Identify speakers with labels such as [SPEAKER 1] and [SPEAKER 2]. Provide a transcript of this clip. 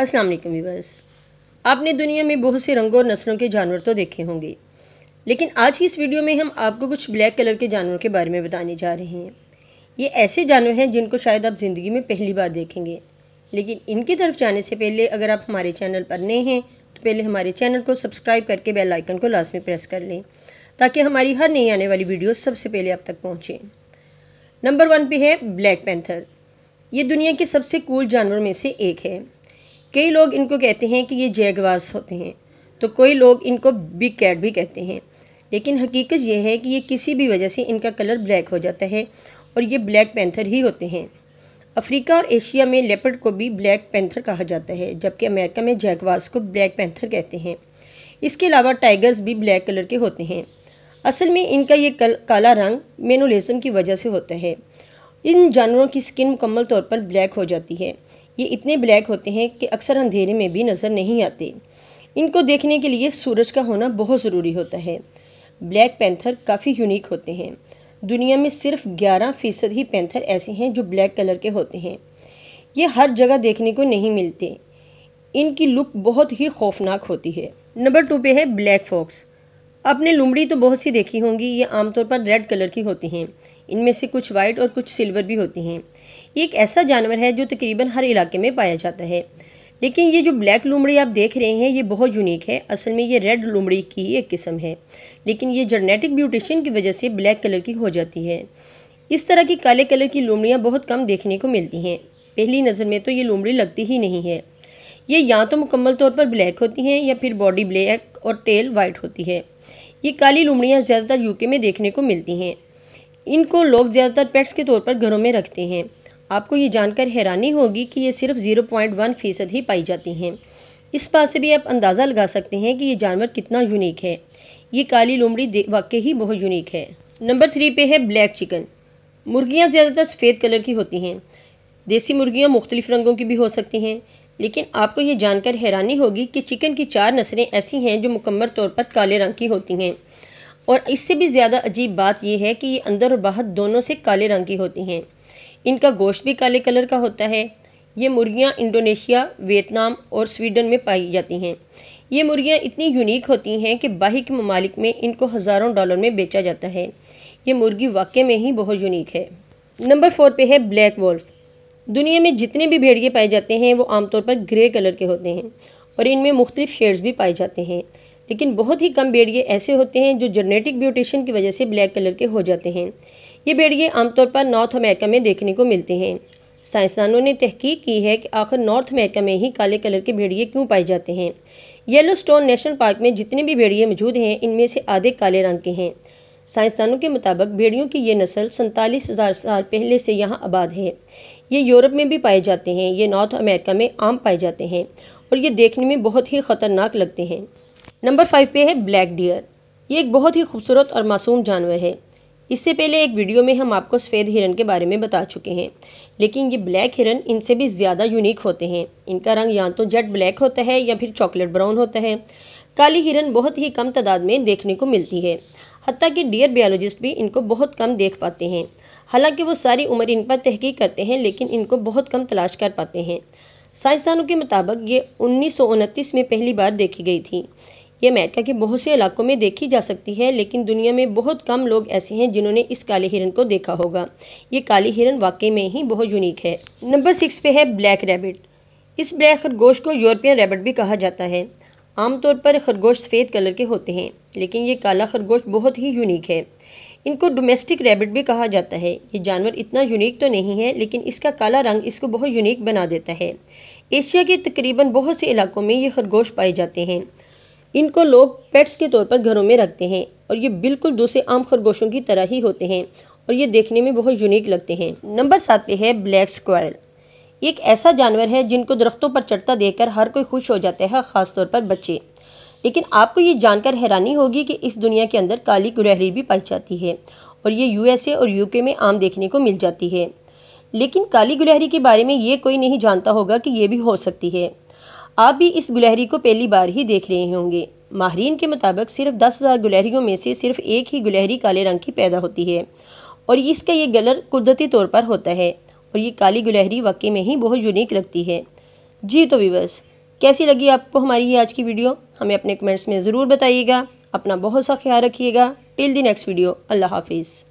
[SPEAKER 1] अस्सलाम वालेकुम व्यूअर्स। आपने दुनिया में बहुत से रंगों और नस्लों के जानवर तो देखे होंगे, लेकिन आज की इस वीडियो में हम आपको कुछ ब्लैक कलर के जानवरों के बारे में बताने जा रहे हैं। ये ऐसे जानवर हैं जिनको शायद आप ज़िंदगी में पहली बार देखेंगे, लेकिन इनकी तरफ जाने से पहले अगर आप हमारे चैनल पर नए हैं तो पहले हमारे चैनल को सब्सक्राइब करके बेल आइकन को लाजमी प्रेस कर लें, ताकि हमारी हर नई आने वाली वीडियो सबसे पहले आप तक पहुँचे। नंबर 1 पे है ब्लैक पैंथर। ये दुनिया के सबसे कूल जानवरों में से एक है। कई लोग इनको कहते हैं कि ये जैगवार्स होते हैं, तो कोई लोग इनको बिग कैट भी कहते हैं, लेकिन हकीकत यह है कि ये किसी भी वजह से इनका कलर ब्लैक हो जाता है और ये ब्लैक पैंथर ही होते हैं। अफ्रीका और एशिया में लेपर्ड को भी ब्लैक पैंथर कहा जाता है, जबकि अमेरिका में जैगवार्स को ब्लैक पैंथर कहते हैं। इसके अलावा टाइगर्स भी ब्लैक कलर के होते हैं। असल में इनका ये काला रंग मेनोलिज्म की वजह से होता है। इन जानवरों की स्किन मुकम्मल तौर पर ब्लैक हो जाती है। ये इतने ब्लैक होते हैं कि अक्सर अंधेरे में भी नज़र नहीं आते। इनको देखने के लिए सूरज का होना बहुत ज़रूरी होता है। ब्लैक पैंथर काफ़ी यूनिक होते हैं। दुनिया में सिर्फ 11% ही पैंथर ऐसे हैं जो ब्लैक कलर के होते हैं। ये हर जगह देखने को नहीं मिलते। इनकी लुक बहुत ही खौफनाक होती है। नंबर 2 पे है ब्लैक फॉक्स। आपने लोमड़ी तो बहुत सी देखी होंगी। ये आमतौर पर रेड कलर की होती हैं। इनमें से कुछ वाइट और कुछ सिल्वर भी होती हैं। ये एक ऐसा जानवर है जो तकरीबन हर इलाके में पाया जाता है, लेकिन ये जो ब्लैक लोमड़ी आप देख रहे हैं ये बहुत यूनिक है। असल में ये रेड लोमड़ी की एक किस्म है, लेकिन ये जेनेटिक म्यूटेशन की वजह से ब्लैक कलर की हो जाती है। इस तरह की काले कलर की लोमड़ियाँ बहुत कम देखने को मिलती हैं। पहली नज़र में तो ये लोमड़ी लगती ही नहीं है। ये या तो मुकम्मल तौर पर ब्लैक होती हैं या फिर बॉडी ब्लैक और टेल वाइट होती है। ये काली लोमड़ियाँ ज़्यादातर यूके में देखने को मिलती हैं। इनको लोग ज़्यादातर पेट्स के तौर पर घरों में रखते हैं। आपको ये जानकर हैरानी होगी कि ये सिर्फ 0.1% ही पाई जाती हैं। इस बात से भी आप अंदाज़ा लगा सकते हैं कि ये जानवर कितना यूनिक है। ये काली लोमड़ी वाकई ही बहुत यूनिक है। नंबर 3 पे है ब्लैक चिकन। मुर्गियाँ ज़्यादातर सफ़ेद कलर की होती हैं। देसी मुर्गियाँ मुख्तलिफ रंगों की भी हो सकती हैं, लेकिन आपको ये जानकर हैरानी होगी कि चिकन की 4 नस्लें ऐसी हैं जो मुकम्मल तौर पर काले रंग की होती हैं। और इससे भी ज़्यादा अजीब बात यह है कि ये अंदर और बाहर दोनों से काले रंग की होती हैं। इनका गोश्त भी काले कलर का होता है। ये मुर्गियाँ इंडोनेशिया, वियतनाम और स्वीडन में पाई जाती हैं। ये मुर्गियाँ इतनी यूनिक होती हैं कि बाहर के ममालिक में इनको हज़ारों डॉलर में बेचा जाता है। ये मुर्गी वाकई में ही बहुत यूनिक है। नंबर 4 पे है ब्लैक वॉल्फ। दुनिया में जितने भी भेड़िए पाए जाते हैं वो आमतौर पर ग्रे कलर के होते हैं और इनमें मुख्तलिफ शेड्स भी पाए जाते हैं, लेकिन बहुत ही कम भेड़िए ऐसे होते हैं जो जेनेटिक म्यूटेशन की वजह से ब्लैक कलर के हो जाते हैं। ये भेड़िए आमतौर पर नॉर्थ अमेरिका में देखने को मिलते हैं। साइंसदानों ने तहकीक की है कि आखिर नॉर्थ अमेरिका में ही काले कलर के भेड़िए क्यों पाए जाते हैं। येलोस्टोन नेशनल पार्क में जितने भी भेड़िए मौजूद हैं इनमें से आधे काले रंग के हैं। साइंसदानों के मुताबिक भेड़ियों की ये नस्ल 47,000 साल पहले से यहाँ आबाद है। ये यूरोप में भी पाए जाते हैं। ये नॉर्थ अमेरिका में आम पाए जाते हैं और ये देखने में बहुत ही ख़तरनाक लगते हैं। नंबर 5 पे है ब्लैक डियर। ये एक बहुत ही खूबसूरत और मासूम जानवर है। इससे पहले एक वीडियो में हम आपको सफ़ेद हिरन के बारे में बता चुके हैं, लेकिन ये ब्लैक हिरन इनसे भी ज़्यादा यूनिक होते हैं। इनका रंग या तो जेट ब्लैक होता है या फिर चॉकलेट ब्राउन होता है। काली हिरन बहुत ही कम तादाद में देखने को मिलती है, हत्ता कि डियर बायोलॉजिस्ट भी इनको बहुत कम देख पाते हैं। हालांकि वो सारी उम्र इन पर तहकीक करते हैं, लेकिन इनको बहुत कम तलाश कर पाते हैं। साइंसदानों के मुताबिक ये 1929 में पहली बार देखी गई थी। ये अमेरिका के बहुत से इलाकों में देखी जा सकती है, लेकिन दुनिया में बहुत कम लोग ऐसे हैं जिन्होंने इस काले हिरन को देखा होगा। ये काली हिरन वाकई में ही बहुत यूनिक है। नंबर 6 पे है ब्लैक रैबिट। इस ब्लैक खरगोश को यूरोपियन रैबिट भी कहा जाता है। आमतौर पर खरगोश सफ़ेद कलर के होते हैं, लेकिन ये काला खरगोश बहुत ही यूनिक है। इनको डोमेस्टिक रैबिट भी कहा जाता है। ये जानवर इतना यूनिक तो नहीं है, लेकिन इसका काला रंग इसको बहुत यूनिक बना देता है। एशिया के तकरीबन बहुत से इलाकों में ये खरगोश पाए जाते हैं। इनको लोग पेट्स के तौर पर घरों में रखते हैं और ये बिल्कुल दूसरे आम खरगोशों की तरह ही होते हैं और ये देखने में बहुत यूनिक लगते हैं। नंबर 7 पे है ब्लैक स्क्वायरल। एक ऐसा जानवर है जिनको दरख्तों पर चढ़ता देखकर हर कोई खुश हो जाता है, ख़ासतौर पर बच्चे। लेकिन आपको ये जानकर हैरानी होगी कि इस दुनिया के अंदर काली गुलहरी भी पाई जाती है और ये यूएसए और यूके में आम देखने को मिल जाती है। लेकिन काली गुलहरी के बारे में ये कोई नहीं जानता होगा कि ये भी हो सकती है। आप भी इस गुलहरी को पहली बार ही देख रहे होंगे। माहिरीन के मुताबिक सिर्फ 10,000 गुलहरियों में से सिर्फ एक ही गुलहरी काले रंग की पैदा होती है और इसका ये कलर कुदरती तौर पर होता है और ये काली गुलहरी वाकई में ही बहुत यूनिक लगती है। जी तो व्यूअर्स, कैसी लगी आपको हमारी ये आज की वीडियो, हमें अपने कमेंट्स में ज़रूर बताइएगा। अपना बहुत सा ख्याल रखिएगा। टिल द नेक्स्ट वीडियो, अल्लाह हाफिज़।